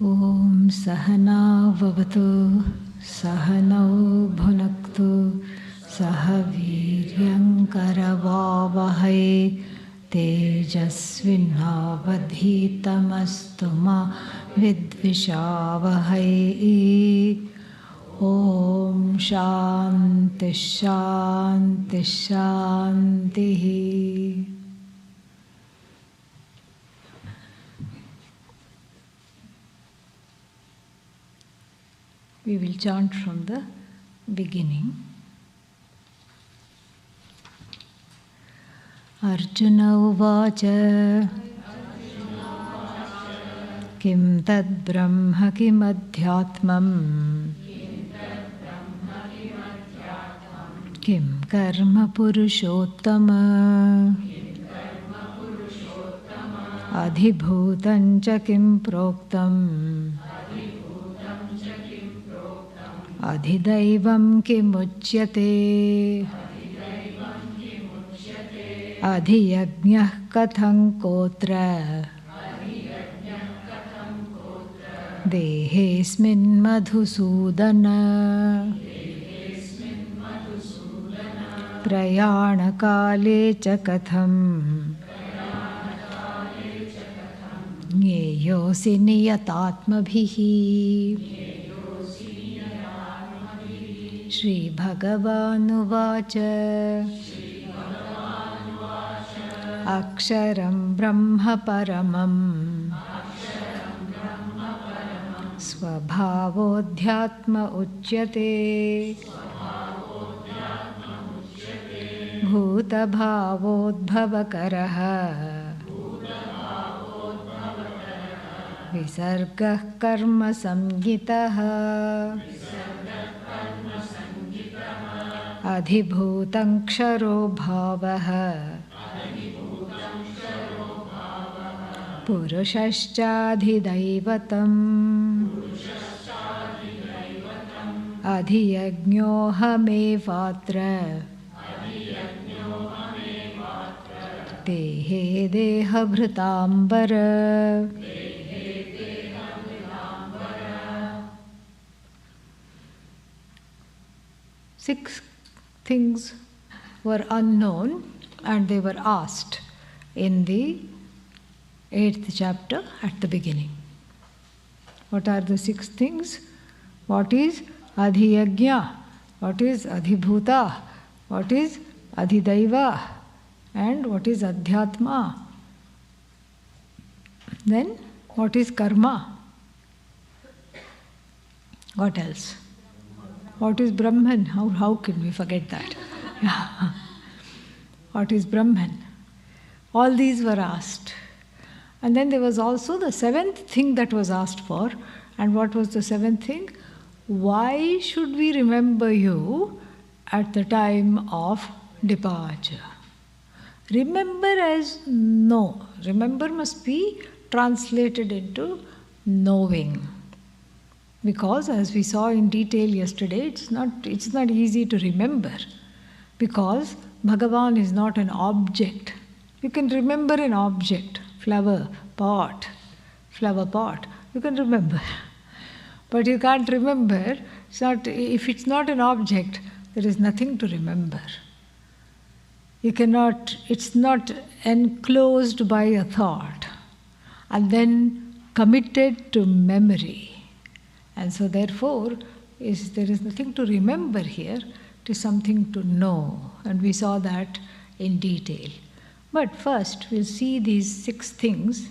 Om Sahana Vavatu Sahanau Bhunaktu Sahaviryam Karavavahai Tejasvinavadhitamastu ma vidvishavahai. Om Shanti Shanti Shanti. We will chant from the beginning. Arjuna uvacha Kim tad brahma kim adhyatmam Kim karma purushottama Adhibhutancha kim proktam Adhidaivam kimuchyate Adhiyajñah katham kotra Dehesmin madhusudana Prayanakale cha katham Jnyeyosi niyatatmabhihi Shri Bhagavanuvacha Aksharam Brahma Paramam Svabhavodhyatma Uchyate Bhuta Bhavodbhavakaraha Visargah Karma Samgitaha Adhibhutang ksharo bhavaha Purushashchadhidaivatam Adhiyajñohamevatra Tehe dehabhritambara. Six things were unknown and they were asked in the 8th chapter at the beginning. What are the 6 things? What is Adhiyajna? What is Adhibhuta? What is Adhidaiva? And what is Adhyatma? Then what is Karma? What else? What is Brahman? How can we forget that? What is Brahman? All these were asked. And then there was also the 7th thing that was asked for. And what was the 7th thing? Why should we remember you at the time of departure? Remember as know. Remember must be translated into knowing. Because as we saw in detail yesterday, it's not easy to remember. Because Bhagavan is not an object. You can remember an object, flower pot. You can remember. But you can't remember, if it's not an object, there is nothing to remember. It's not enclosed by a thought and then committed to memory. And so therefore, there is nothing to remember here, it is something to know. And we saw that in detail. But first, we'll see these 6 things,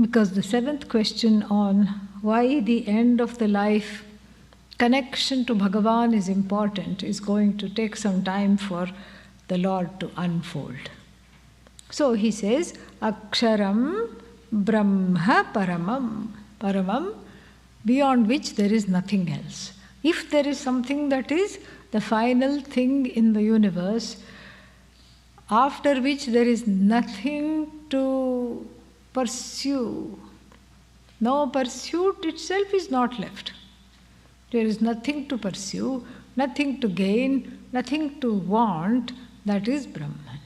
because the 7th question on why the end of the life connection to Bhagavan is important is going to take some time for the Lord to unfold. So he says, Aksharam Brahma Paramam. Paramam, beyond which there is nothing else. If there is something that is the final thing in the universe, after which there is nothing to pursue, no pursuit itself is not left. There is nothing to pursue, nothing to gain, nothing to want, that is Brahman.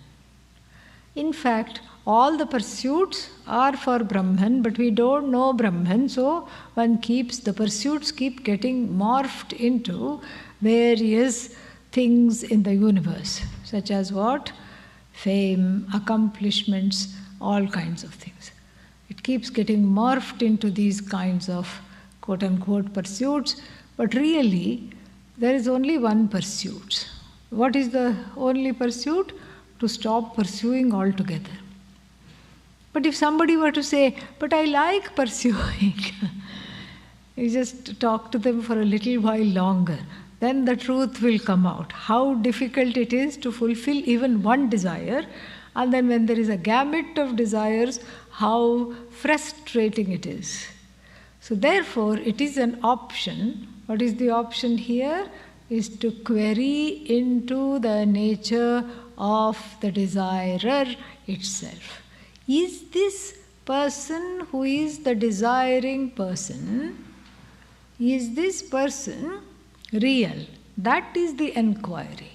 In fact, all the pursuits are for Brahman, but we don't know Brahman, so the pursuits keep getting morphed into various things in the universe, such as what? Fame, accomplishments, all kinds of things. It keeps getting morphed into these kinds of quote-unquote pursuits, but really there is only one pursuit. What is the only pursuit? To stop pursuing altogether. But if somebody were to say, but I like pursuing, you just talk to them for a little while longer, then the truth will come out. How difficult it is to fulfill even one desire, and then when there is a gamut of desires, how frustrating it is. So therefore, it is an option. What is the option here? Is to query into the nature of the desirer itself. Is this person who is the desiring person, is this person real? That is the enquiry.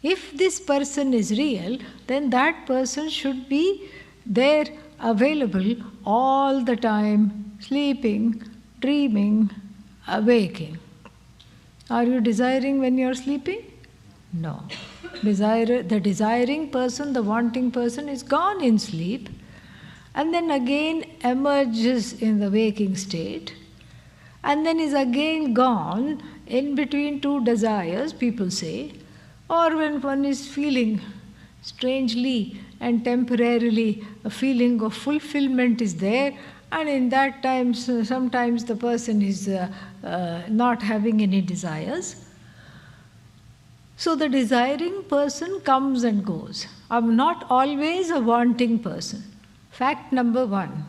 If this person is real, then that person should be there, available all the time, sleeping, dreaming, waking. Are you desiring when you are sleeping? No. The desiring person, the wanting person is gone in sleep, and then again emerges in the waking state, and then is again gone in between two desires, people say, or when one is feeling strangely and temporarily a feeling of fulfillment is there, and in that time sometimes the person is not having any desires. So the desiring person comes and goes. I'm not always a wanting person. Fact number one.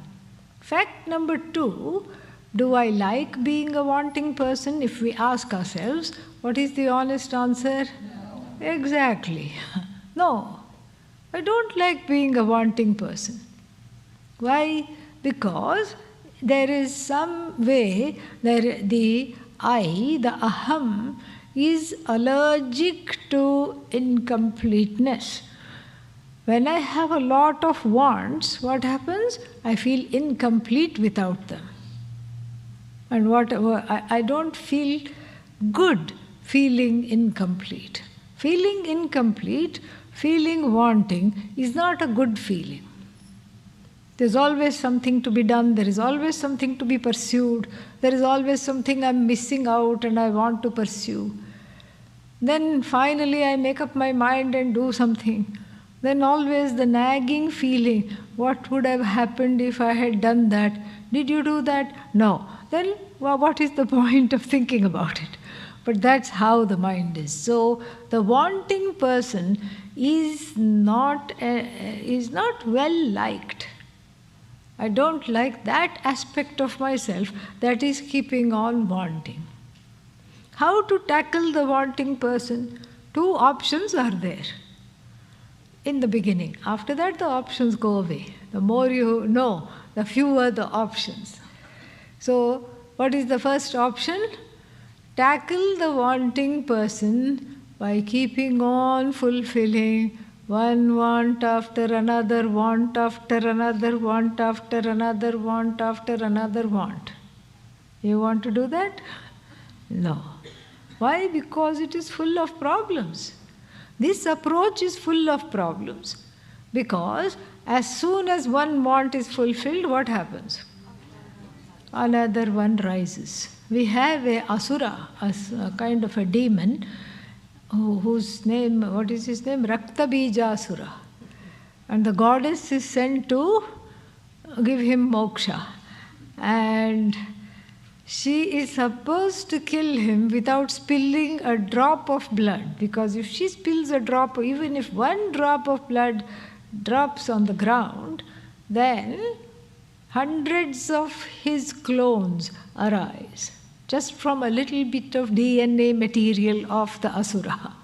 Fact number two, do I like being a wanting person? If we ask ourselves, what is the honest answer? No. Exactly. No, I don't like being a wanting person. Why? Because there is some way the I, the aham, is allergic to incompleteness. When I have a lot of wants, what happens? I feel incomplete without them. And I don't feel good feeling incomplete. Feeling incomplete, feeling wanting is not a good feeling. There's always something to be done, there is always something to be pursued, there is always something I'm missing out and I want to pursue. Then finally I make up my mind and do something. Then always the nagging feeling, what would have happened if I had done that? Did you do that? No. Then what is the point of thinking about it? But that's how the mind is. So the wanting person is not well liked. I don't like that aspect of myself that is keeping on wanting. How to tackle the wanting person? Two options are there in the beginning. After that, the options go away. The more you know, the fewer the options. So, what is the first option? Tackle the wanting person by keeping on fulfilling one want after another, want after another, want after another, want after another want. You want to do that? No. Why? Because it is full of problems. This approach is full of problems. Because as soon as one want is fulfilled, what happens? Another one rises. We have a Asura, a kind of a demon, whose name, what is his name? Asura. And the goddess is sent to give him moksha. And she is supposed to kill him without spilling a drop of blood. Because if she spills a drop, even if one drop of blood drops on the ground, then hundreds of his clones arise, just from a little bit of DNA material of the Asura.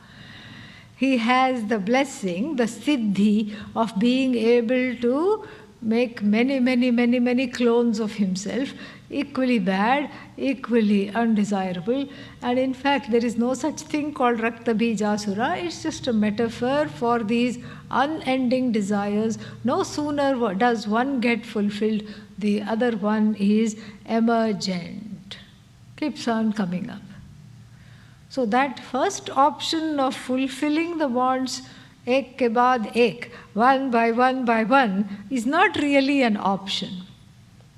He has the blessing, the siddhi of being able to make many clones of himself, equally bad, equally undesirable. And in fact, there is no such thing called Asura. It's just a metaphor for these unending desires. No sooner does one get fulfilled, the other one is emergent, keeps on coming up. So that first option of fulfilling the wants, ek ke baad ek, one by one, is not really an option.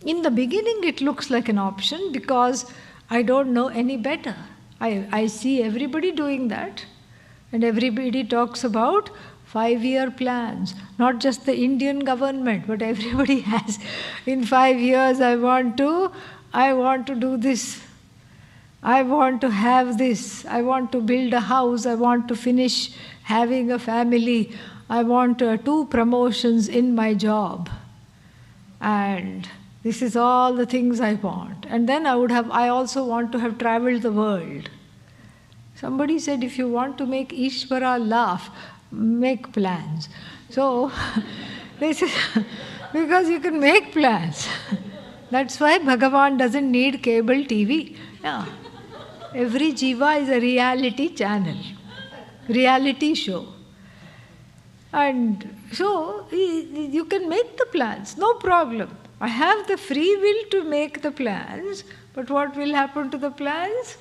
In the beginning it looks like an option because I don't know any better. I see everybody doing that, and everybody talks about 5-year plans. Not just the Indian government, but everybody has. In 5 years I want to do this. I want to have this. I want to build a house. I want to finish having a family. I want 2 promotions in my job. And this is all the things I want. And then I also want to have traveled the world. Somebody said, if you want to make Ishvara laugh, make plans. So, this is because you can make plans. That's why Bhagavan doesn't need cable TV. Yeah. Every jiva is a reality channel, reality show. And so, you can make the plans, no problem. I have the free will to make the plans, but what will happen to the plans?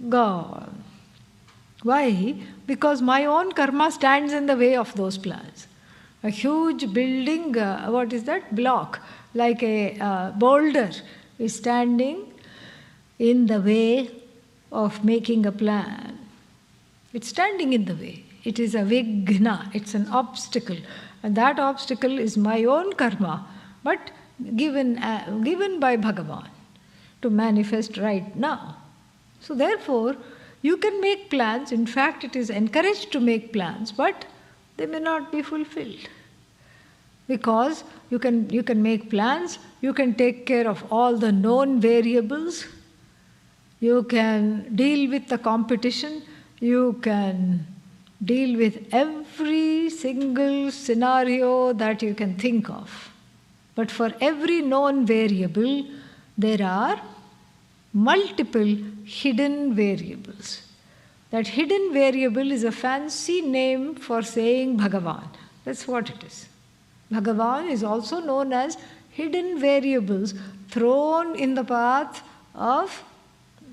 Gone. Why? Because my own karma stands in the way of those plans. A huge building, block, like a boulder, is standing in the way of making a plan. It's standing in the way. It is a vighna, it's an obstacle. And that obstacle is my own karma, but given by Bhagavan to manifest right now. So therefore, you can make plans. In fact, it is encouraged to make plans, but they may not be fulfilled. Because you can make plans, you can take care of all the known variables, you can deal with the competition, you can deal with every single scenario that you can think of. But for every known variable, there are multiple hidden variables. That hidden variable is a fancy name for saying Bhagavan. That's what it is. Bhagavan is also known as hidden variables thrown in the path of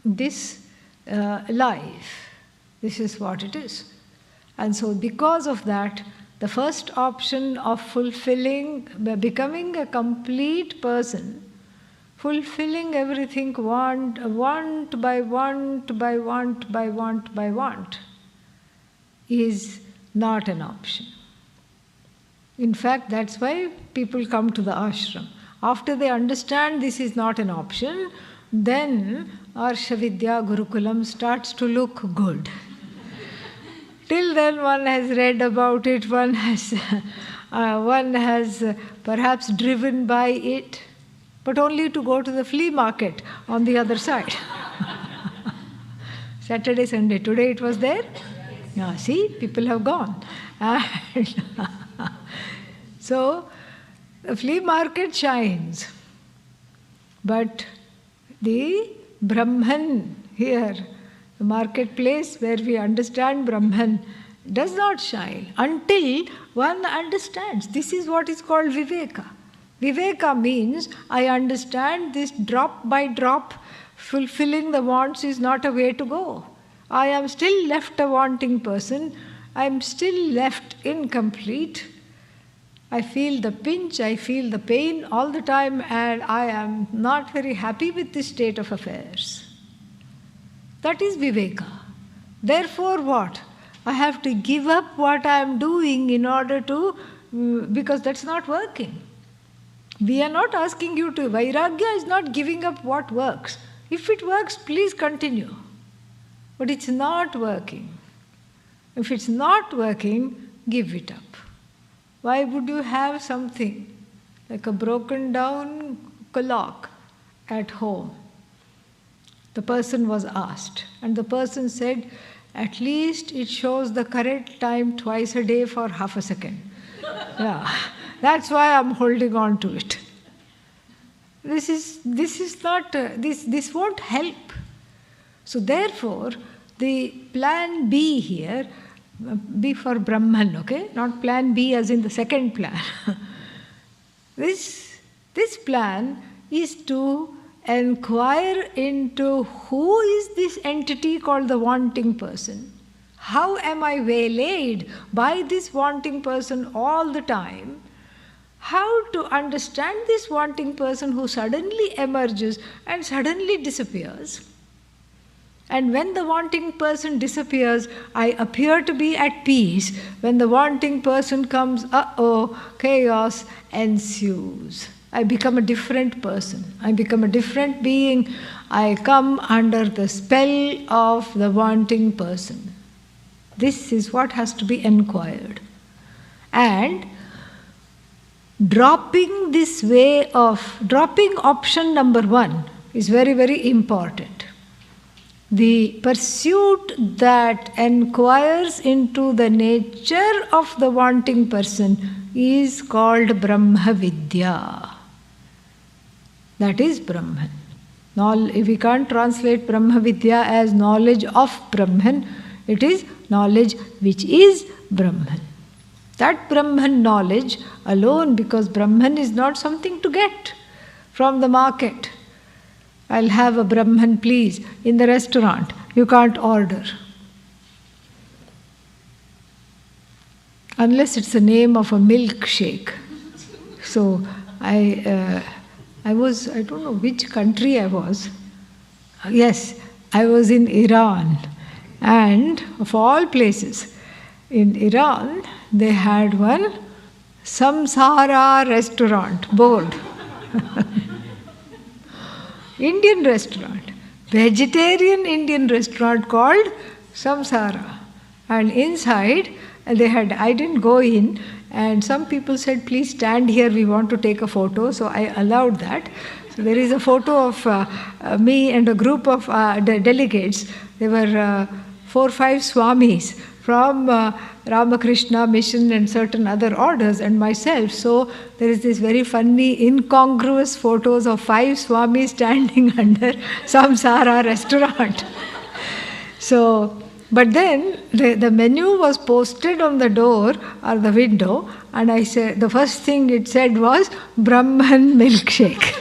this life. This is what it is. And so because of that, the first option of becoming a complete person, fulfilling everything want by want, is not an option. In fact, that's why people come to the ashram. After they understand this is not an option, then Arsha Vidya Gurukulam starts to look good. Till then one has read about it, one has perhaps driven by it, but only to go to the flea market on the other side. Saturday, Sunday. Today it was there? Yeah, see, people have gone. And so, the flea market shines. But the Brahman here, the marketplace where we understand Brahman, does not shine until one understands. This is what is called Viveka. Viveka means I understand this drop by drop, fulfilling the wants is not a way to go. I am still left a wanting person. I am still left incomplete. I feel the pinch, I feel the pain all the time, and I am not very happy with this state of affairs. That is Viveka. Therefore what? I have to give up what I am doing in order to, because that's not working. We are not asking you to, Vairagya is not giving up what works. If it works, please continue. But it's not working. If it's not working, give it up. Why would you have something like a broken down clock at home? The person was asked, and the person said, at least it shows the correct time twice a day for half a second. Yeah, that's why I'm holding on to it. This won't help. So therefore, the plan B here, B for Brahman, okay? Not plan B as in the second plan. This plan is to inquire into who is this entity called the wanting person. How am I waylaid by this wanting person all the time? How to understand this wanting person who suddenly emerges and suddenly disappears. And when the wanting person disappears, I appear to be at peace. When the wanting person comes, chaos ensues. I become a different person. I become a different being. I come under the spell of the wanting person. This is what has to be inquired. And dropping option number 1 is very, very important. The pursuit that inquires into the nature of the wanting person is called Brahma Vidya. That is Brahman. We can't translate Brahma Vidya as knowledge of Brahman. It is knowledge which is Brahman. That Brahman knowledge alone, because Brahman is not something to get from the market. I'll have a Brahman, please, in the restaurant. You can't order. Unless it's the name of a milkshake. So I don't know which country I was. Yes, I was in Iran. And of all places, in Iran, they had one Samsara restaurant board. Indian restaurant, vegetarian Indian restaurant called Samsara. And inside, I didn't go in, and some people said, please stand here, we want to take a photo. So I allowed that. So there is a photo of me and a group of delegates. There were 4 or 5 swamis from Ramakrishna mission and certain other orders, and myself. So there is this very funny, incongruous photos of 5 swamis standing under Samsara restaurant. So, but then the menu was posted on the door or the window, and I said, the first thing it said was Brahman milkshake.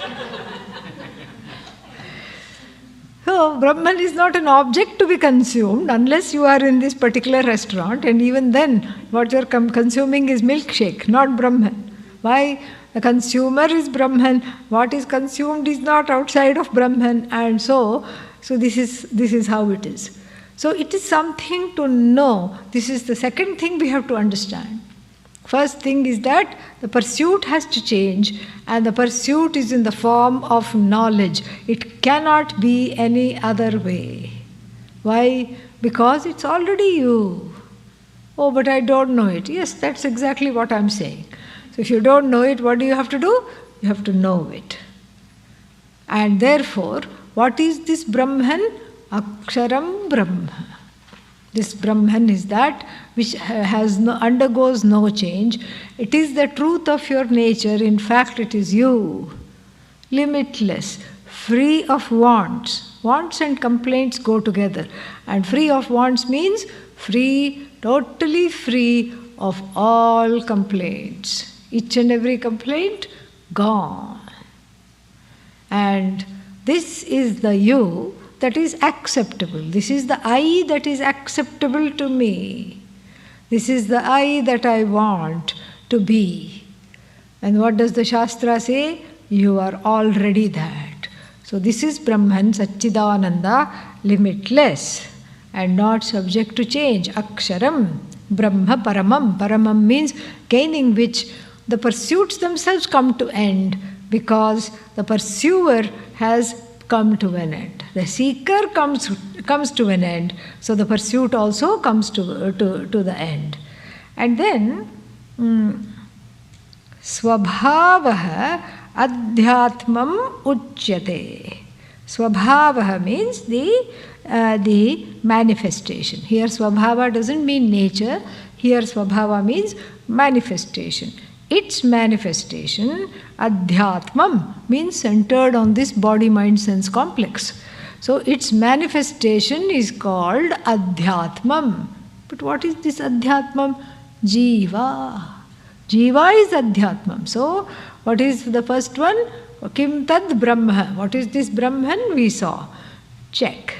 So, Brahman is not an object to be consumed unless you are in this particular restaurant, and even then, what you're consuming is milkshake, not Brahman. Why? The consumer is Brahman, what is consumed is not outside of Brahman, and so this is how it is. So, it is something to know. This is the second thing we have to understand. First thing is that the pursuit has to change, and the pursuit is in the form of knowledge. It cannot be any other way. Why? Because it's already you. Oh, but I don't know it. Yes, that's exactly what I'm saying. So if you don't know it, what do you have to do? You have to know it. And therefore, what is this Brahman? Aksharam Brahma. This Brahman is that which undergoes no change. It is the truth of your nature. In fact, it is you. Limitless, free of wants. Wants and complaints go together. And free of wants means free, totally free of all complaints. Each and every complaint, gone. And this is the you that is acceptable. This is the I that is acceptable to me. This is the I that I want to be. And what does the Shastra say? You are already that. So this is Brahman, Satchidananda, limitless and not subject to change. Aksharam, Brahma Paramam. Paramam means gaining which the pursuits themselves come to end, because the pursuer has come to an end. The seeker comes to an end, so the pursuit also comes to the end. And then Swabhavaha Adhyatmam Uchyate. Swabhavaha means the manifestation. Here Swabhava doesn't mean nature. Here Swabhava means manifestation. Its manifestation, Adhyatmam, means centered on this body-mind-sense complex. So its manifestation is called Adhyatmam. But what is this Adhyatmam? Jiva. Jiva is Adhyatmam. So, what is the first one? Kim tad Brahma. What is this Brahman? We saw. Check.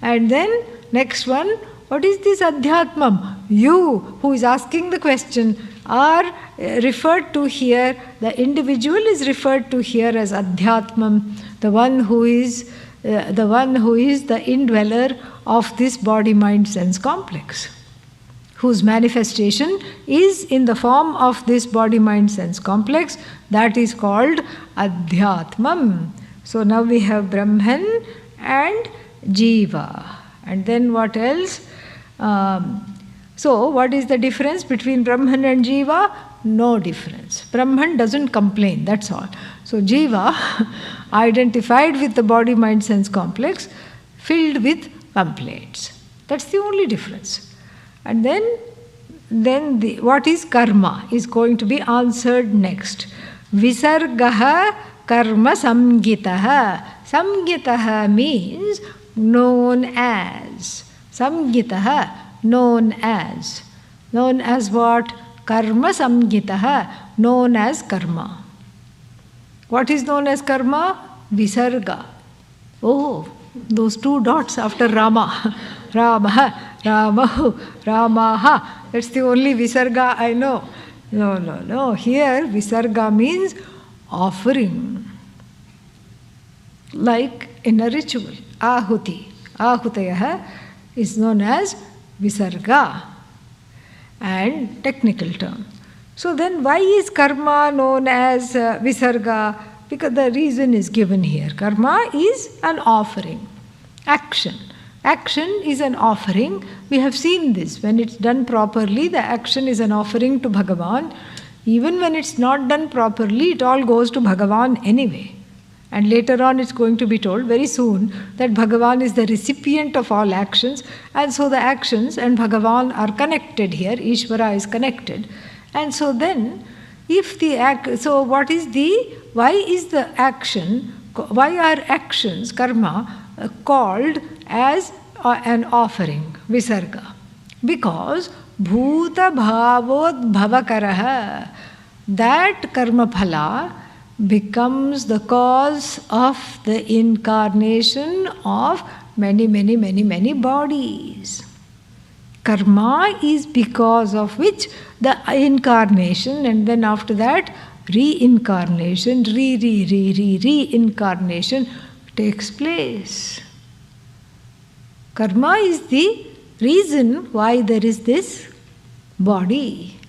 And then, next one, what is this Adhyatmam? You, who is asking the question, are referred to here, the individual is referred to here as Adhyatmam, the one who is the indweller of this body-mind-sense complex, whose manifestation is in the form of this body-mind-sense complex. That is called Adhyatmam. So now we have Brahman and Jiva. And then what else? So what is the difference between Brahman and Jiva? No difference. Brahman doesn't complain, that's all. So Jiva, identified with the body-mind-sense complex, filled with complaints. That's the only difference. And then what is karma is going to be answered next. Visargaha karma samgitaha. Samgitaha means known as. Samgitaha, known as. Known as what? Karma samgitaha, known as karma. What is known as karma? Visarga. Oh, those two dots after Rama. Rama, Ramahu, Ramaha. That's the only Visarga I know. No. Here, Visarga means offering. Like in a ritual. Ahuti. Ahutayaha is known as Visarga. And technical term. So then why is karma known as Visarga? Because the reason is given here. Karma is an offering. Action. Action is an offering. We have seen this. When it's done properly, the action is an offering to Bhagavan. Even when it's not done properly, it all goes to Bhagavan anyway. And later on it's going to be told very soon that Bhagavan is the recipient of all actions, and so the actions and Bhagavan are connected here. Ishvara is connected. And so then, why is the action, why are actions, karma, called as an offering, Visarga? Because Bhuta Bhavod Bhavakaraha, that karma phala becomes the cause of the incarnation of many bodies. Karma is because of which the incarnation, and then after that reincarnation, reincarnation takes place. Karma is the reason why there is this body.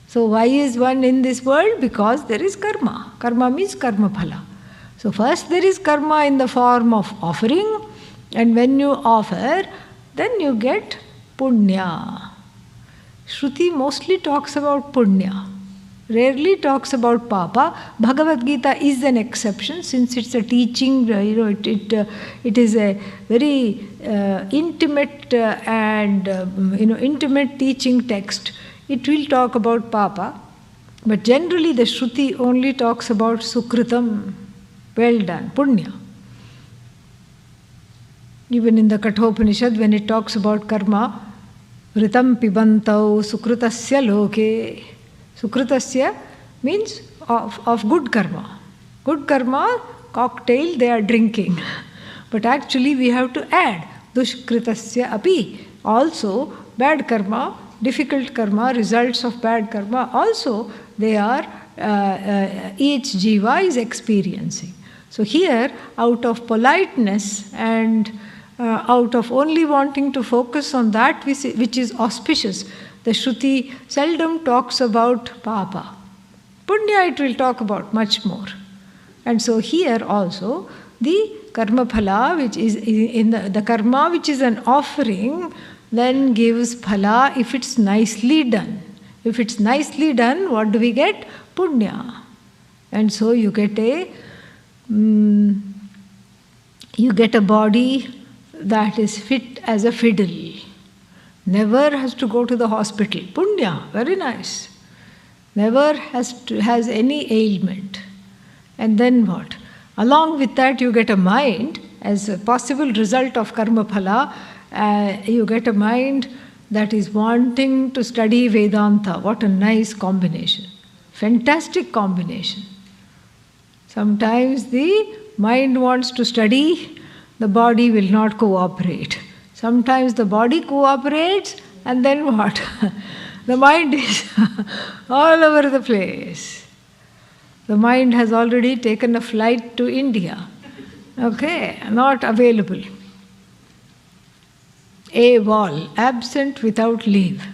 So why is one in this world? Because there is karma. Karma means karma phala. So first there is karma in the form of offering, and when you offer, then you get punya. Shruti mostly talks about punya, rarely talks about papa. Bhagavad Gita is an exception since it's a teaching, it is a very intimate intimate teaching text. It will talk about papa, but generally the Shruti only talks about sukritam, well done, punya. Even in the Kathopanishad, when it talks about karma, vritam pibantau sukritasya loke. Sukritasya means of good karma. Good karma, cocktail they are drinking. But actually we have to add dushkritasya api. Also bad karma, difficult karma, results of bad karma, also they are, each jiva is experiencing. So here, out of politeness and out of only wanting to focus on that which is auspicious, the Shruti seldom talks about papa. Punya it will talk about much more. And so here also, the karma phala, which is in the karma which is an offering, then gives phala if it's nicely done. If it's nicely done, what do we get? Punya. And so you get a body that is fit as a fiddle. Never has to go to the hospital. Punya, very nice. Never has any ailment. And then what? Along with that you get a mind as a possible result of karma phala. You get a mind that is wanting to study Vedanta. What a nice combination. Fantastic combination. Sometimes the mind wants to study, the body will not cooperate. Sometimes the body cooperates, and then what? The mind is all over the place. The mind has already taken a flight to India. Okay, not available. AWOL, absent without leave.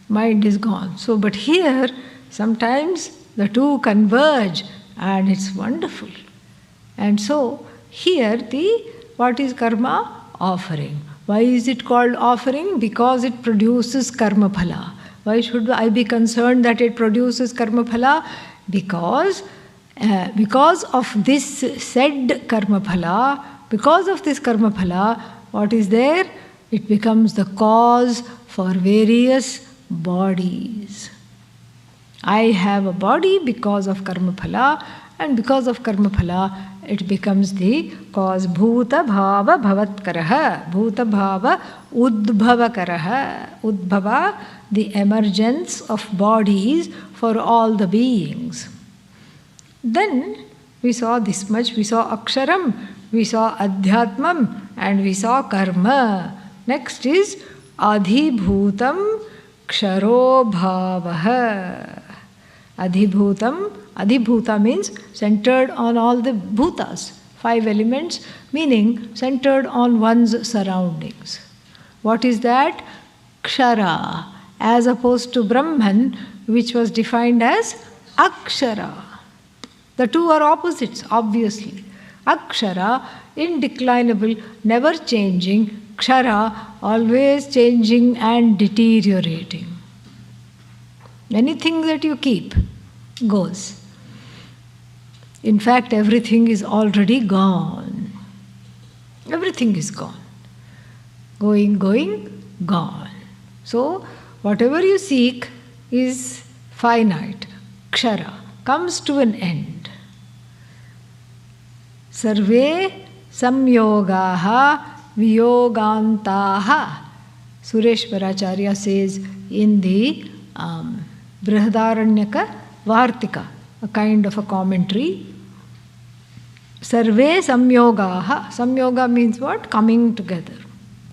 Mind is gone. So, but here, sometimes the two converge and it's wonderful. And so, here what is karma? Offering. Why is it called offering? Because it produces karma phala. Why should I be concerned that it produces karma phala? Because of this said karma phala, because of this karma phala, what is there? It becomes the cause for various bodies. I have a body because of karma phala, and because of karma phala, it becomes the cause. Bhuta bhava bhavatkaraha. Bhuta bhava udbhavakaraha. Udbhava, the emergence of bodies for all the beings. Then we saw this much. We saw aksharam, we saw adhyatmam, and we saw karma. Next is adhibhutam ksharo bhavaha. Adhibhutam. Adhibhuta means centered on all the bhutas, 5 elements, meaning centered on one's surroundings. What is that? Kshara, as opposed to Brahman, which was defined as Akshara. The two are opposites, obviously. Akshara, indeclinable, never changing. Kshara, always changing and deteriorating. Anything that you keep goes. In fact, everything is already gone. Everything is gone. Going, gone. So, whatever you seek is finite. Kshara comes to an end. Sarve samyogaha viyogantaha. Sureshwaracharya says in the Brihadaranyaka Vartika, a kind of a commentary. Sarve samyogaha. Samyoga means what? Coming together.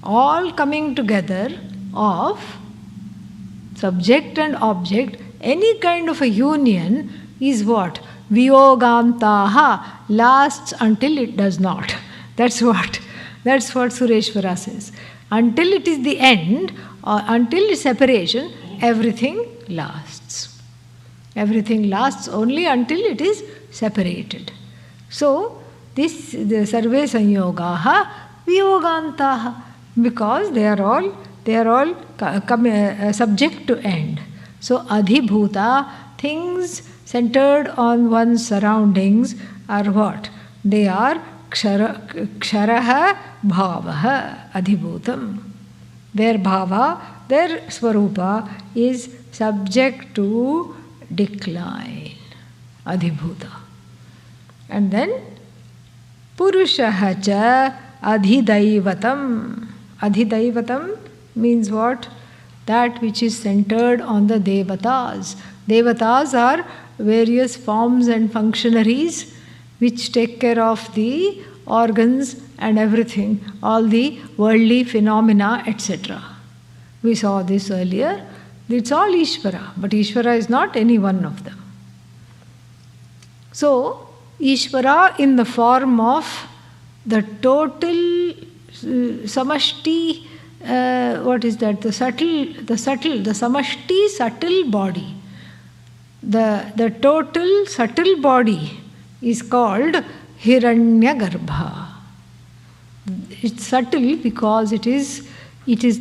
All coming together of subject and object, any kind of a union is what? Viyogantaha, lasts until it does not. That's what Sureshwara says. Until it is the end, or until separation, everything lasts. Everything lasts only until it is separated. So, this the sarve sanyogaha viyogantaha, because they are all subject to end. So, adhibhuta, things centered on one's surroundings are what? They are ksharaha bhavaha adhibhutam. Their bhava, their swarupa is subject to decline. Adhibhuta. And then purushaha cha adhidaivatam. Adhidaivatam means what? That which is centered on the devatas. Devatas are various forms and functionaries which take care of the organs and everything, all the worldly phenomena, etc. We saw this earlier. It's all Ishvara, but Ishvara is not any one of them. So, Ishvara in the form of the total samashti, what is that? The samashti subtle body. The total subtle body is called Hiranyagarbha. It's subtle because it is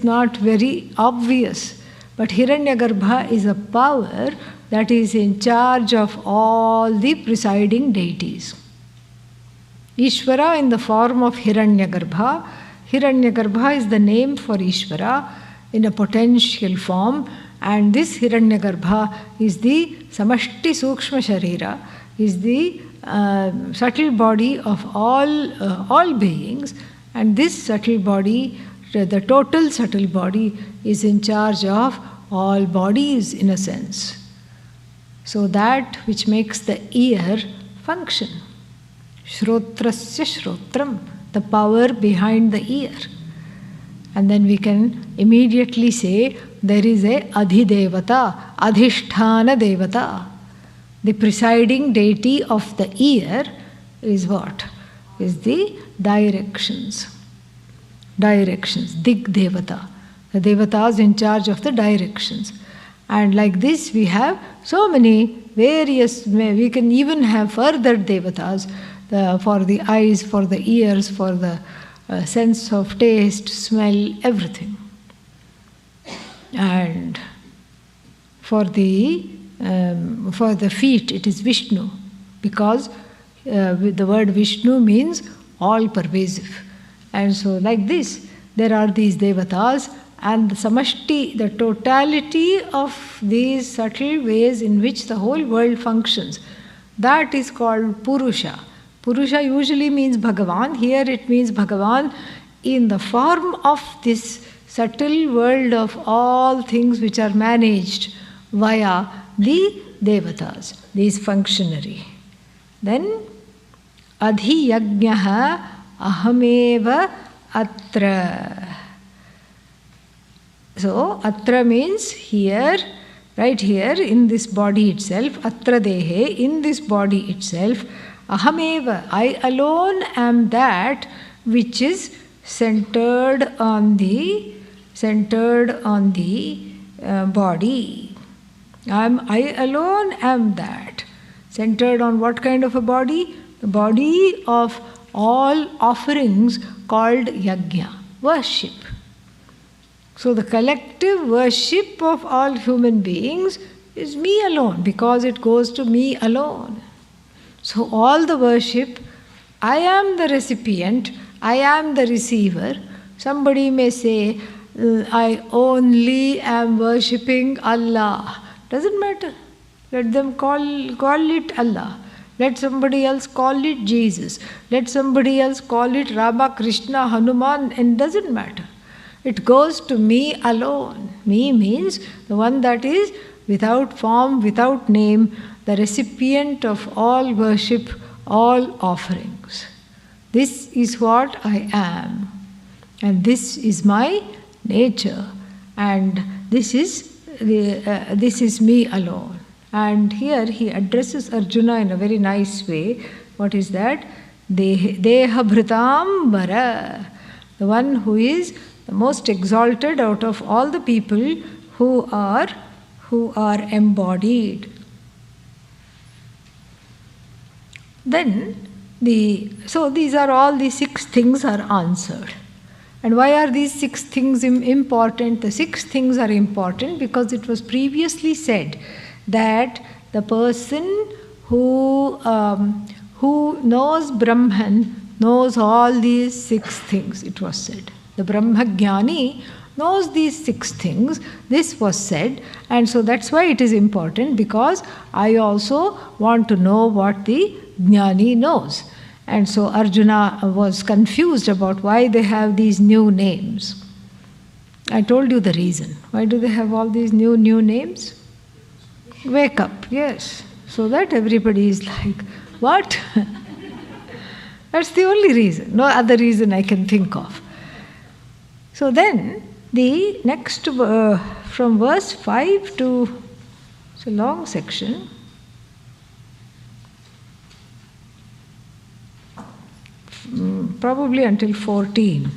not very obvious. But Hiranyagarbha is a power that is in charge of all the presiding deities. Ishvara in the form of Hiranyagarbha. Hiranyagarbha is the name for Ishvara in a potential form, and this Hiranyagarbha is the Samashti Sukshma Sharira, is the subtle body of all beings, and this subtle body the total subtle body is in charge of all bodies in a sense. So that which makes the ear function. Shrotrasya shrotram, the power behind the ear. And then we can immediately say there is a adhidevata, adhishthana devata. The presiding deity of the ear is what? Is the directions. Directions, Dig Devata. The devatas in charge of the directions. And like this we have so many various, we can even have further devatas for the eyes, for the ears, for the sense of taste, smell, everything. And for the feet it is Vishnu, because the word Vishnu means all pervasive. And so like this there are these devatas, and the samashti, the totality of these subtle ways in which the whole world functions, that is called Purusha. Purusha usually means Bhagavan. Here it means Bhagavan in the form of this subtle world of all things which are managed via the devatas, these functionary. Then adhiyajnaha ahameva atra. So atra means here, right here in this body itself, atra dehe, in this body itself, ahameva, I alone am that which is centered on the body. I alone am that. Centered on what kind of a body? The body of all offerings called yajna, worship. So the collective worship of all human beings is me alone, because it goes to me alone. So all the worship, I am the recipient, I am the receiver. Somebody may say, I only am worshipping Allah. Doesn't matter. Let them call it Allah. Let somebody else call it Jesus. Let somebody else call it Rama, Krishna, Hanuman, and doesn't matter. It goes to me alone. Me means the one that is without form, without name, the recipient of all worship, all offerings. This is what I am. And this is my nature. And this is me alone. And here he addresses Arjuna in a very nice way. What is that? Deha bhritambara. The one who is the most exalted out of all the people who are embodied. Then so these are all the 6 things are answered. And why are these 6 things important? The 6 things are important because it was previously said that the person who knows Brahman knows all these 6 things, it was said. The Brahmajnani knows these 6 things. This was said, and so that's why it is important, because I also want to know what the Jnani knows. And so Arjuna was confused about why they have these new names. I told you the reason. Why do they have all these new names? Wake up, yes. So that everybody is like, what? That's the only reason. No other reason I can think of. So then, the next, from verse 5 to, it's a long section, probably until 14.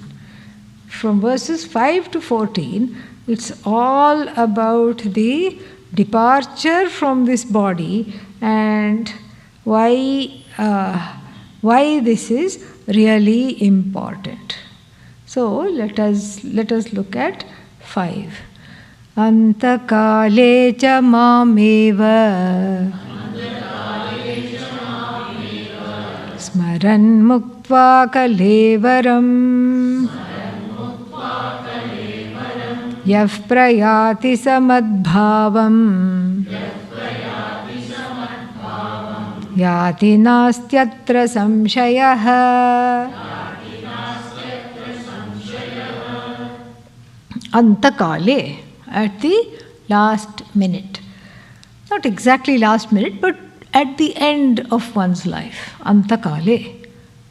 From verses 5 to 14, it's all about the departure from this body and why this is really important. So let us look at 5. Antakale cha mameva smaran muktva kalevaram yav prayati samadbhavam yati nastyatra samshayah antakale, at the last minute. Not exactly last minute, but at the end of one's life, antakale.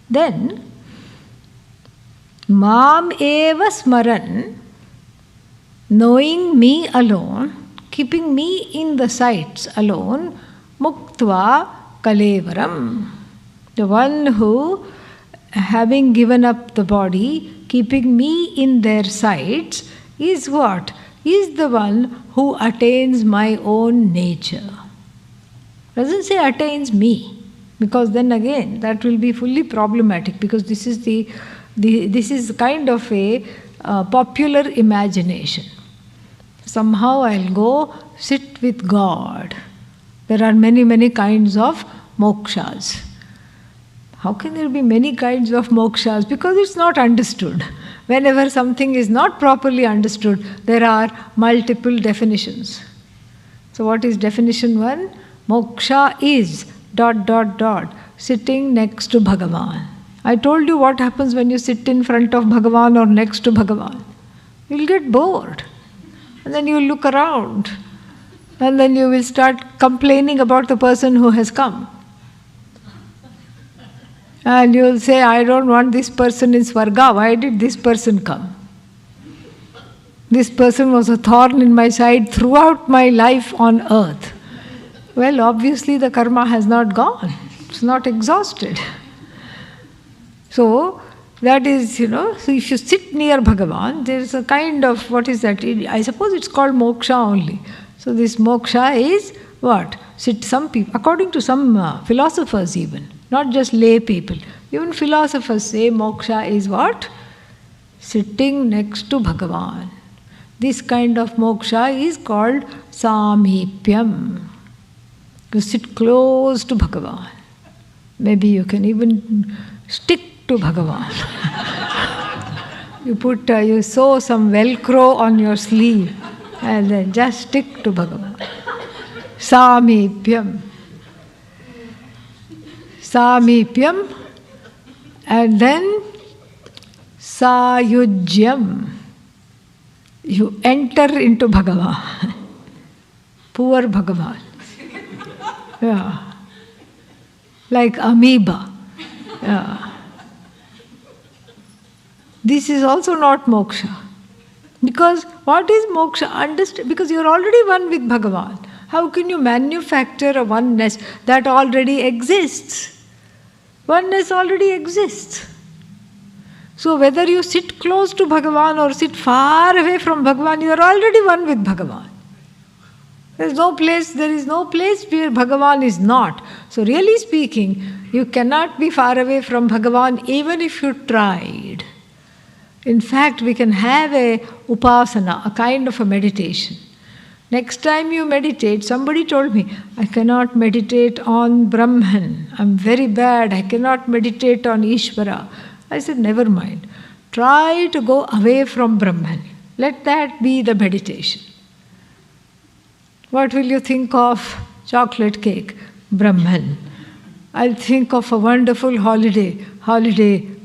Then, mam eva smaran, knowing me alone, keeping me in the sights alone, muktva kalevaram. The one who, having given up the body, keeping me in their sights, is what? Is the one who attains my own nature. Doesn't say attains me, because then again that will be fully problematic, because this is this is kind of a popular imagination. Somehow I'll go sit with God. There are many kinds of mokshas. How can there be many kinds of mokshas? Because it's not understood. Whenever something is not properly understood, there are multiple definitions. So what is definition 1? Moksha is ... sitting next to Bhagavan. I told you what happens when you sit in front of Bhagavan or next to Bhagavan. You'll get bored. And then you'll look around. And then you will start complaining about the person who has come. And you'll say, I don't want this person in Swarga. Why did this person come? This person was a thorn in my side throughout my life on earth. Well, obviously the karma has not gone. It's not exhausted. So, that is, so if you sit near Bhagavan, there is a kind of, what is that? I suppose it's called moksha only. So this moksha is what? Some people, according to some philosophers even, not just lay people, even philosophers say moksha is what? Sitting next to Bhagavan. This kind of moksha is called samipyam. You sit close to Bhagavan. Maybe you can even stick to Bhagavan. You sew some Velcro on your sleeve and then just stick to Bhagavan. Samipyam. Samipyam. And then sayujyam. You enter into Bhagavan. Poor Bhagavan. Yeah. Like amoeba. Yeah. This is also not moksha. Because what is moksha? Because you're already one with Bhagavan. How can you manufacture a oneness that already exists? Oneness already exists. So whether you sit close to Bhagavan or sit far away from Bhagavan, you are already one with Bhagavan. There is no place where Bhagavan is not. So really speaking, you cannot be far away from Bhagavan even if you tried. In fact, we can have a upasana, a kind of a meditation. Next time you meditate, somebody told me, I cannot meditate on Brahman. I'm very bad. I cannot meditate on Ishvara. I said, never mind. Try to go away from Brahman. Let that be the meditation. What will you think of? Chocolate cake, Brahman. I'll think of a wonderful holiday,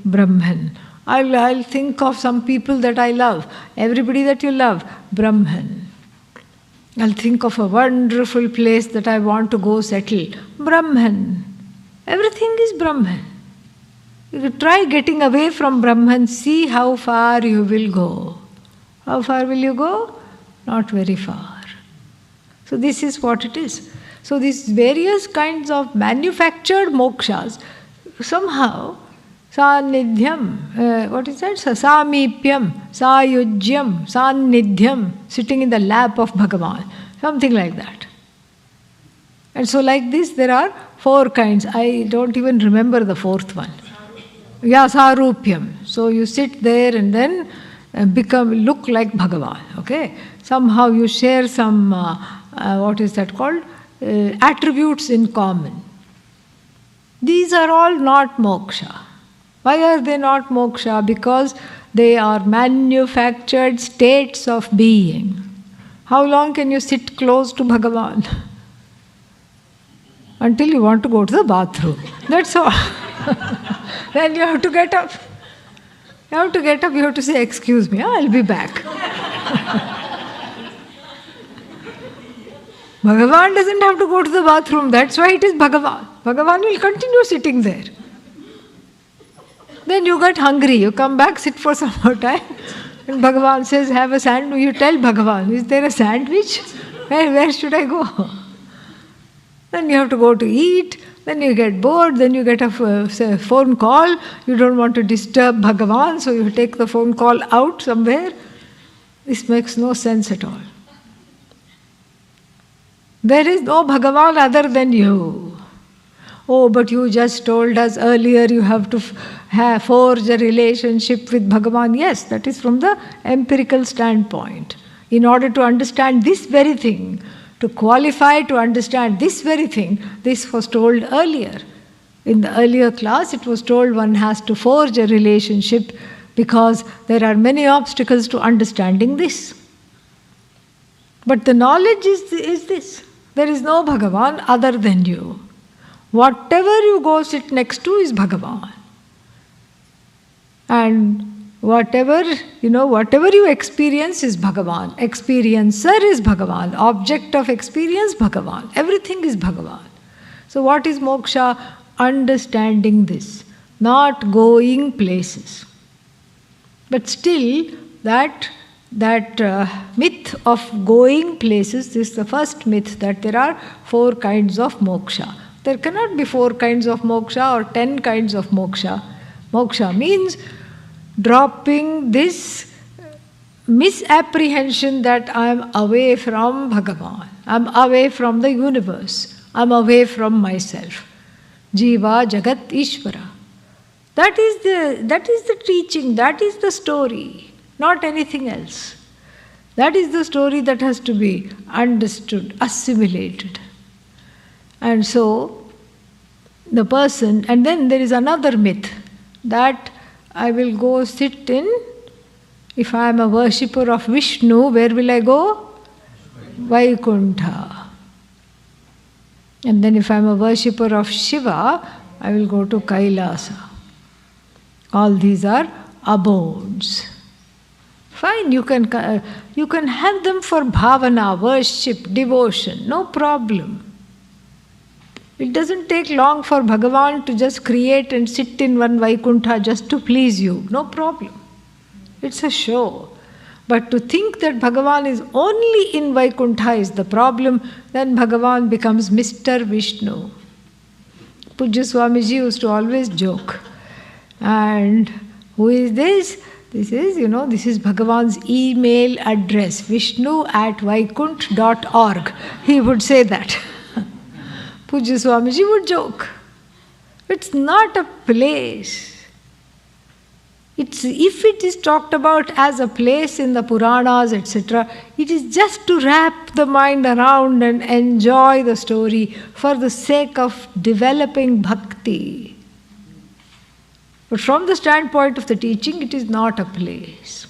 Brahman. I'll think of some people that I love, everybody that you love, Brahman. I'll think of a wonderful place that I want to go settle, Brahman. Everything is Brahman. You try getting away from Brahman, see how far you will go. How far will you go? Not very far. So this is what it is. So these various kinds of manufactured mokshas, somehow, Sannidhyam, what is that? Samipyam, Sayujyam, Sannidhyam, sitting in the lap of Bhagavan, something like that. And so like this, there are 4 kinds. I don't even remember the 4th one. Yeah, Sarupyam. So you sit there and then look like Bhagavan, okay? Somehow you share some, what is that called? Attributes in common. These are all not moksha. Why are they not moksha? Because they are manufactured states of being. How long can you sit close to Bhagavan? Until you want to go to the bathroom. That's all. Then you have to get up. You have to say, excuse me, I'll be back. Bhagavan doesn't have to go to the bathroom. That's why it is Bhagavan. Bhagavan will continue sitting there. Then you get hungry. You come back, sit for some more time. And Bhagavan says, have a sandwich. You tell Bhagavan, is there a sandwich? Where should I go? Then you have to go to eat. Then you get bored. Then you get a phone call. You don't want to disturb Bhagavan, so you take the phone call out somewhere. This makes no sense at all. There is no Bhagavan other than you. Oh, but you just told us earlier you have to forge a relationship with Bhagavan. Yes, that is from the empirical standpoint. In order to understand this very thing, to qualify to understand this very thing, this was told earlier. In the earlier class, it was told one has to forge a relationship because there are many obstacles to understanding this. But the knowledge is this. There is no Bhagavan other than you. Whatever you go sit next to is Bhagavan. And whatever you experience is Bhagavan. Experiencer is Bhagavan. Object of experience, Bhagavan. Everything is Bhagavan. So what is moksha? Understanding this. Not going places. But still, that myth of going places is the first myth, that there are 4 kinds of moksha. There cannot be 4 kinds of moksha or 10 kinds of moksha. Moksha means dropping this misapprehension that I am away from Bhagavan, I am away from the universe, I am away from myself. Jiva Jagat Ishvara. That is the teaching, that is the story, not anything else. That is the story that has to be understood, assimilated. And so, the person, and then there is another myth that I will go sit in, if I am a worshipper of Vishnu, where will I go? Vaikuntha. And then if I am a worshipper of Shiva, I will go to Kailasa. All these are abodes. Fine, you can have them for bhavana, worship, devotion, no problem. It doesn't take long for Bhagavan to just create and sit in one Vaikuntha just to please you, no problem. It's a show. But to think that Bhagavan is only in Vaikuntha is the problem, then Bhagavan becomes Mr. Vishnu. Pujya Swamiji used to always joke. And who is this? This is Bhagavan's email address, vishnu@vaikunt.org. He would say that. Pujya Swamiji would joke. It's not a place. If it is talked about as a place in the Puranas, etc., it is just to wrap the mind around and enjoy the story for the sake of developing bhakti. But from the standpoint of the teaching, it is not a place.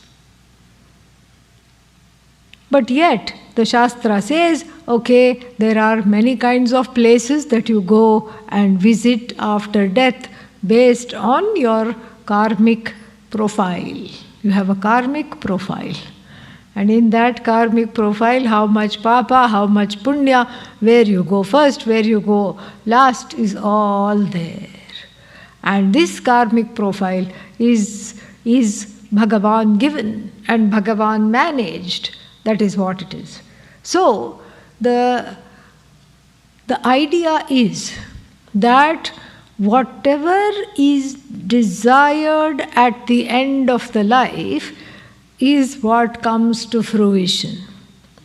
But yet, the Shastra says, okay, there are many kinds of places that you go and visit after death based on your karmic profile. You have a karmic profile. And in that karmic profile, how much papa, how much punya, where you go first, where you go last is all there. And this karmic profile is Bhagavan given and Bhagavan managed. That is what it is. So, the idea is that whatever is desired at the end of the life is what comes to fruition.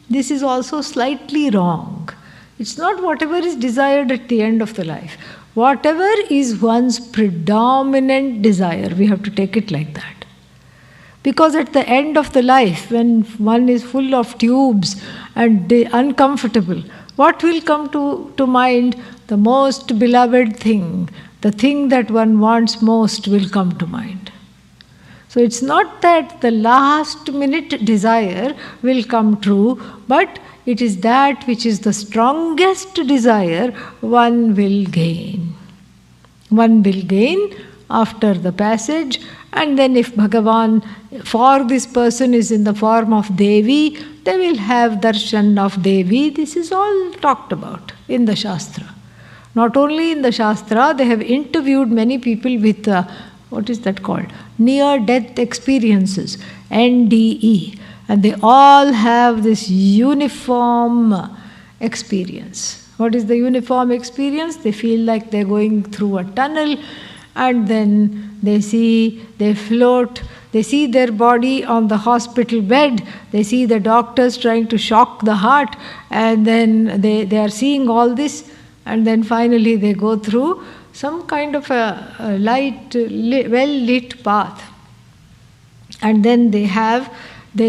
This is also slightly wrong. It's not whatever is desired at the end of the life. Whatever is one's predominant desire, we have to take it like that. Because at the end of the life, when one is full of tubes and uncomfortable, what will come to mind? The most beloved thing, the thing that one wants most will come to mind. So it's not that the last minute desire will come true, but it is that which is the strongest desire one will gain. One will gain after the passage. And then if Bhagavan for this person is in the form of Devi, they will have darshan of Devi. This is all talked about in the Shastra. Not only in the Shastra, they have interviewed many people with, what is that called? Near-death experiences, NDE. And they all have this uniform experience. What is the uniform experience? They feel like they're going through a tunnel, and then they float, they see their body on the hospital bed, they see the doctors trying to shock the heart, and then they are seeing all this, and then finally they go through some kind of a well-lit path. And then they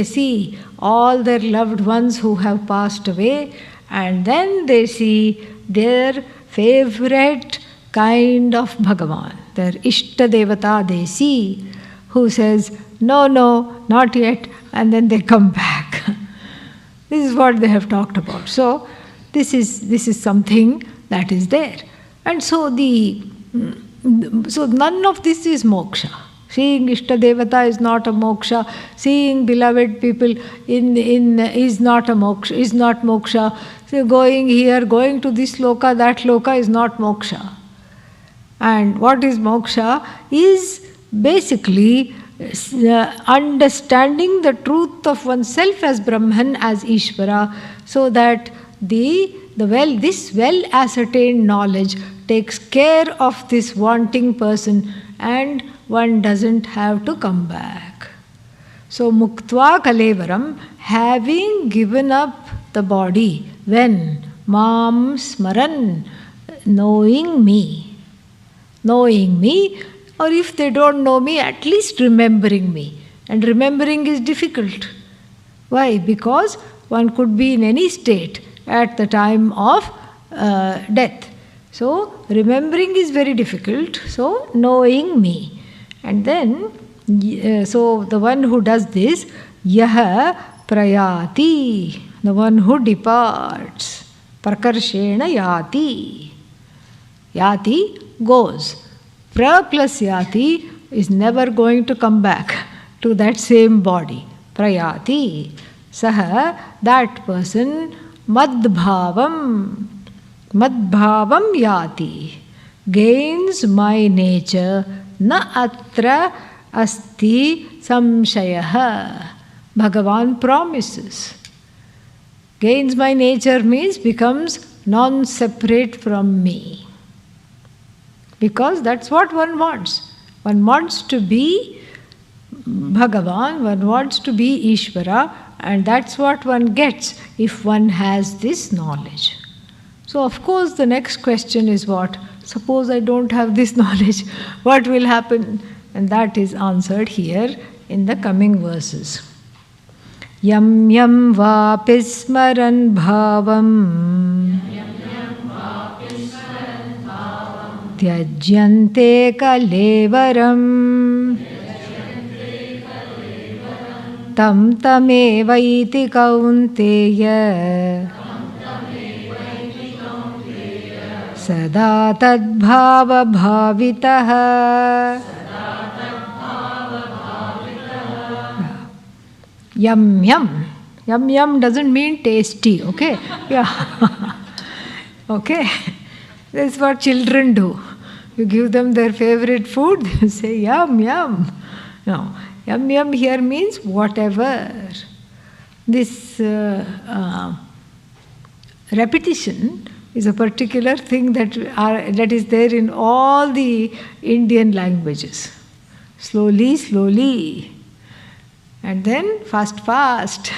see all their loved ones who have passed away, and then they see their favorite kind of Bhagavan, their Ishta Devata they see, who says, no, not yet, and then they come back. This is what they have talked about. So this is something that is there. And so none of this is moksha. Seeing Ishta Devata is not a moksha. Seeing beloved people is not moksha. So going here, going to this loka, that loka is not moksha. And what is moksha is basically understanding the truth of oneself as Brahman, as Ishvara, so that this well ascertained knowledge takes care of this wanting person, and one doesn't have to come back. So muktva kalevaram, having given up the body, when mam smaran, knowing me, or if they don't know me, at least remembering me. And remembering is difficult. Why? Because one could be in any state at the time of death. So remembering is very difficult. So knowing me. And then, so the one who does this, yaha prayati, the one who departs, prakarshena yati. Yati goes. Pra plus yati is never going to come back to that same body. Prayati. Saha, that person, madbhavam yati, gains my nature, na atra asti samshayaha. Bhagavan promises. Gains my nature means becomes non-separate from me. Because that's what one wants. One wants to be Bhagavan, one wants to be Ishvara, and that's what one gets if one has this knowledge. So of course the next question is what? Suppose I don't have this knowledge, what will happen? And that is answered here in the coming verses. Yam yam vapismaran bhavam tyajyante kalevaram tam tamevaiti kaunteya sada tadbhava bhavitaha. Yum yum. Yum yum doesn't mean tasty, okay? Yeah. Okay. That's what children do. You give them their favorite food, they say yum yum. No. Yum yum here means whatever. This repetition is a particular thing that is there in all the Indian languages. Slowly, slowly. And then fast, fast.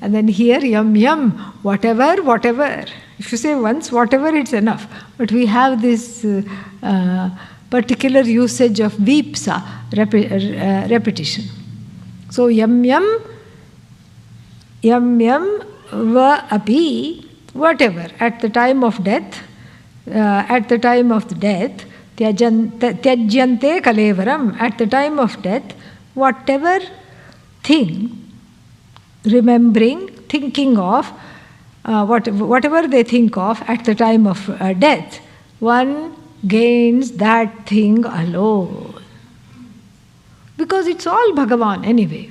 And then here, yum, yum, whatever, whatever. If you say once, whatever, it's enough. But we have this particular usage of vipsa, repetition. So, yum, yum, va api, whatever. At the time of death, tyajyante kalevaram, at the time of death, whatever thing, remembering, thinking of, whatever they think of at the time of death, one gains that thing alone. Because it's all Bhagavan anyway.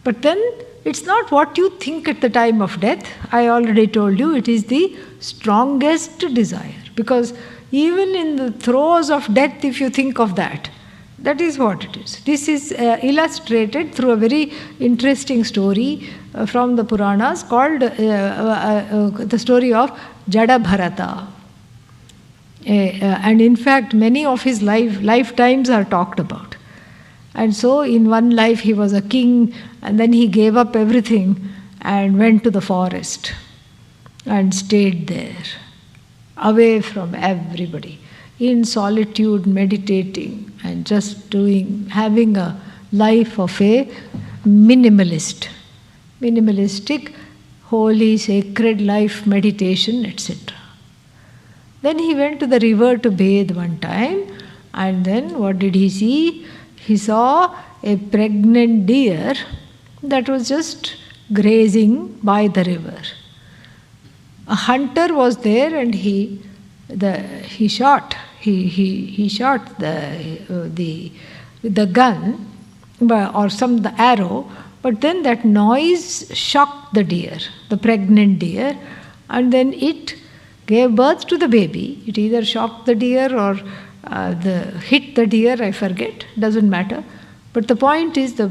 But then it's not what you think at the time of death. I already told you it is the strongest desire. Because even in the throes of death, if you think of that, that is what it is. This is illustrated through a very interesting story from the Puranas called the story of Jada Bharata. And in fact, many of his lifetimes are talked about. And so in one life he was a king, and then he gave up everything and went to the forest and stayed there, away from everybody, in solitude, meditating and just having a life of a minimalist, minimalistic, holy, sacred life, meditation, etc. Then he went to the river to bathe one time, and then what did he see? He saw a pregnant deer that was just grazing by the river. A hunter was there, and he shot the gun or the arrow, but then that noise shocked the deer, the pregnant deer, and then it gave birth to the baby. It either shocked the deer or hit the deer, I forget, doesn't matter. But the point is,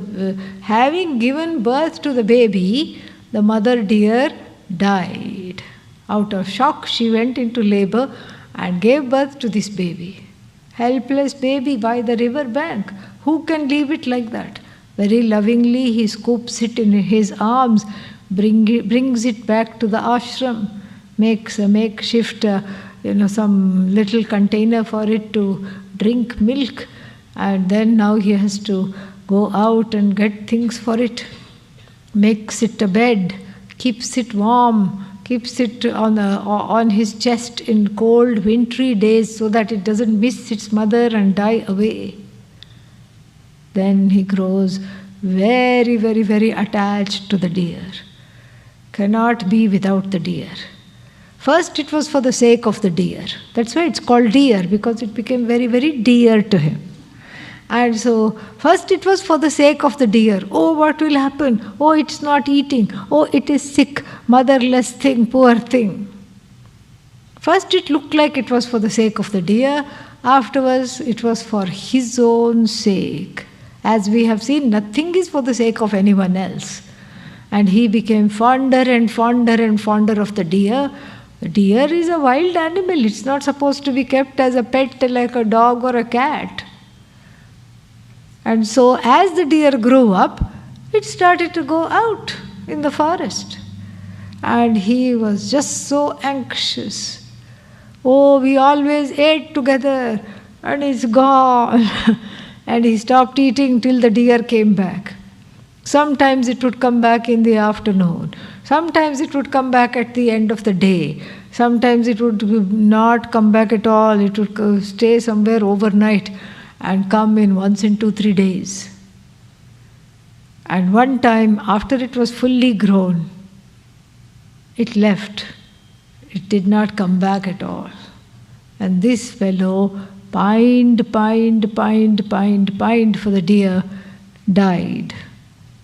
having given birth to the baby, the mother deer died. Out of shock, she went into labor and gave birth to this baby. Helpless baby by the river bank. Who can leave it like that? Very lovingly, he scoops it in his arms, brings it back to the ashram, makes a makeshift, some little container for it to drink milk, and then now he has to go out and get things for it, makes it a bed, keeps it warm, keeps it on his chest in cold wintry days so that it doesn't miss its mother and die away. Then he grows very, very, very attached to the deer. Cannot be without the deer. First it was for the sake of the deer. That's why it's called deer, because it became very, very dear to him. And so, first it was for the sake of the deer. Oh, what will happen? Oh, it's not eating. Oh, it is sick, motherless thing, poor thing. First it looked like it was for the sake of the deer. Afterwards, it was for his own sake. As we have seen, nothing is for the sake of anyone else. And he became fonder and fonder and fonder of the deer. The deer is a wild animal. It's not supposed to be kept as a pet like a dog or a cat. And so as the deer grew up, it started to go out in the forest. And he was just so anxious. Oh, we always ate together, and it's gone. And he stopped eating till the deer came back. Sometimes it would come back in the afternoon. Sometimes it would come back at the end of the day. Sometimes it would not come back at all. It would stay somewhere overnight and come in once in 2-3 days. And one time, after it was fully grown, it left. It did not come back at all. And this fellow pined for the deer, died.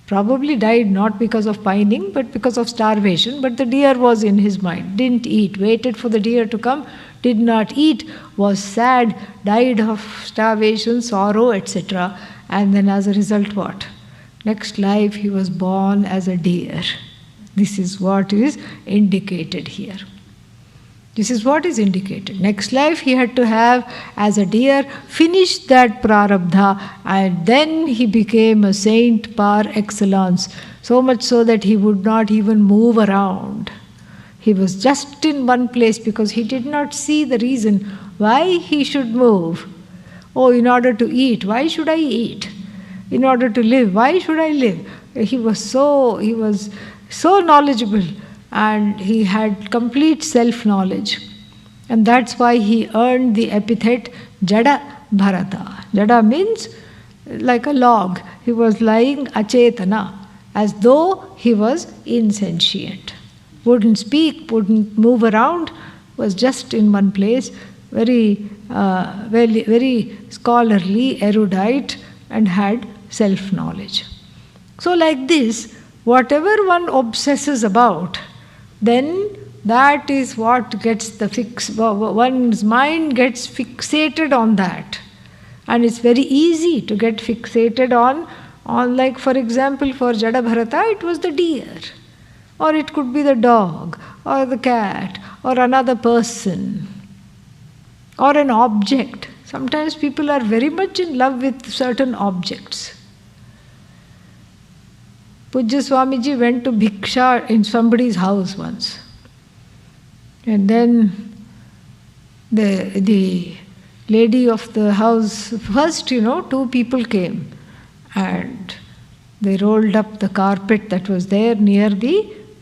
Probably died not because of pining, but because of starvation. But the deer was in his mind, didn't eat, waited for the deer to come, did not eat, was sad, died of starvation, sorrow, etc. And then as a result, what? Next life he was born as a deer. This is what is indicated here. This is what is indicated. Next life he had to have, as a deer, finished that prarabdha, and then he became a saint par excellence, so much so that he would not even move around. He was just in one place because he did not see the reason why he should move. Oh, in order to eat, why should I eat? In order to live, why should I live? He was so knowledgeable. And he had complete self-knowledge. And that's why he earned the epithet Jada Bharata. Jada means like a log. He was lying achetana, as though he was insentient. Wouldn't speak, wouldn't move around, was just in one place, very scholarly, erudite, and had self-knowledge. So like this, whatever one obsesses about, then that is what gets the one's mind gets fixated on that. And it's very easy to get fixated on like, for example, for Jada Bharata, it was the deer. Or it could be the dog, or the cat, or another person, or an object. Sometimes people are very much in love with certain objects. Pujya Swamiji went to Bhiksha in somebody's house once. And then the lady of the house, first, two people came and they rolled up the carpet that was there near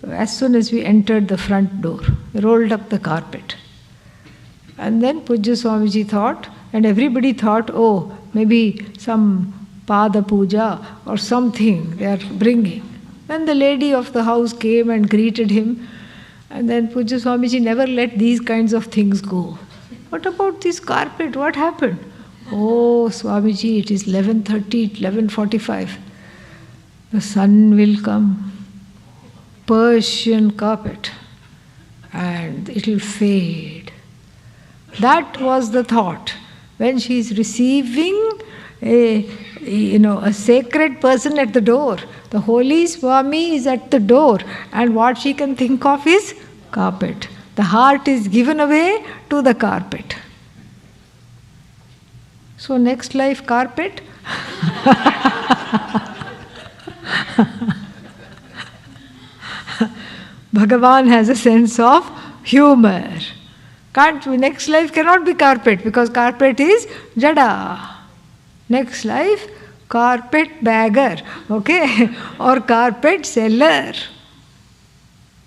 as soon as we entered the front door. They rolled up the carpet. And then Pujya Swamiji thought, and everybody thought, oh, maybe some Pada Puja or something they are bringing. Then the lady of the house came and greeted him. And then Pujya Swamiji never let these kinds of things go. What about this carpet? What happened? Oh, Swamiji, it is 11:30, 11:45. The sun will come. Persian carpet. And it will fade. That was the thought. When she is receiving a sacred person at the door, the holy Swami is at the door, and what she can think of is carpet. The heart is given away to the carpet. So next life, carpet. Bhagavan has a sense of humor. Next life cannot be carpet, because carpet is jada. Next life, carpet bagger, okay, or carpet seller.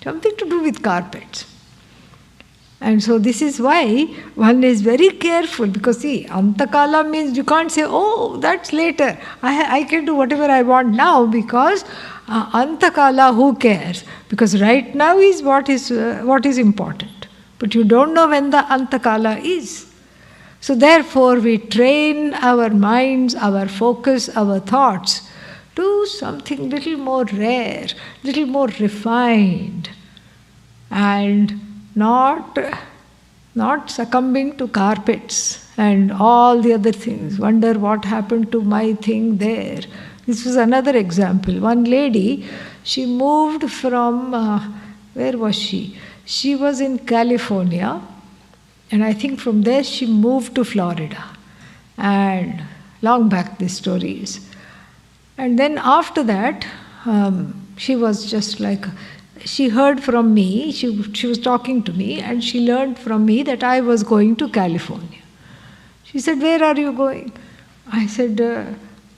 Something to do with carpets. And so this is why one is very careful, because see, Antakala means you can't say, oh, that's later. I can do whatever I want now, because Antakala, who cares? Because right now is what is important. But you don't know when the Antakala is. So therefore we train our minds, our focus, our thoughts to something little more rare, little more refined, and not succumbing to carpets and all the other things. Wonder what happened to my thing there. This was another example. One lady, she moved from, where was she? She was in California, and I think from there she moved to Florida. And long back this story is. And then after that, she was just like, she heard from me, she was talking to me, and she learned from me that I was going to California. She said, where are you going? I said,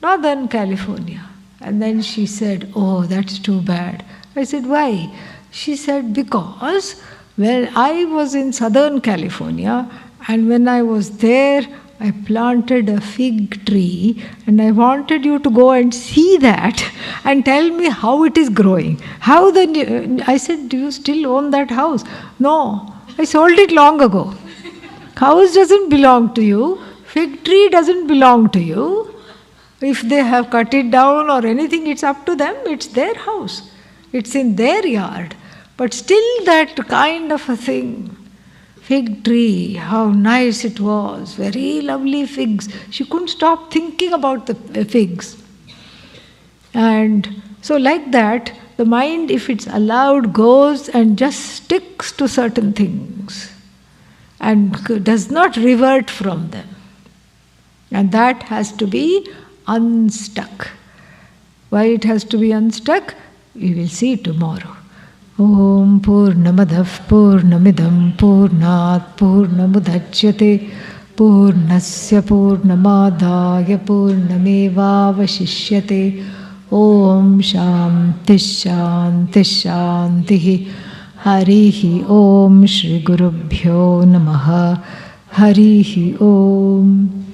Northern California. And then she said, oh, that's too bad. I said, why? She said, because when I was in Southern California, and when I was there, I planted a fig tree, and I wanted you to go and see that and tell me how it is growing. I said, do you still own that house? No, I sold it long ago. House doesn't belong to you. Fig tree doesn't belong to you. If they have cut it down or anything, it's up to them. It's their house. It's in their yard. But still that kind of a thing. Fig tree, how nice it was, very lovely figs. She couldn't stop thinking about the figs. And so like that, the mind, if it's allowed, goes and just sticks to certain things and does not revert from them. And that has to be unstuck. Why it has to be unstuck, we will see tomorrow. Om Purnamadav Purnamidam Purnat Purnamudachyate Purnasya Purnamadaya Purnamevavashishyate. Om Shanti Shanti Shanti. Harihi Om Shri Gurubhyo Namaha. Harihi Om.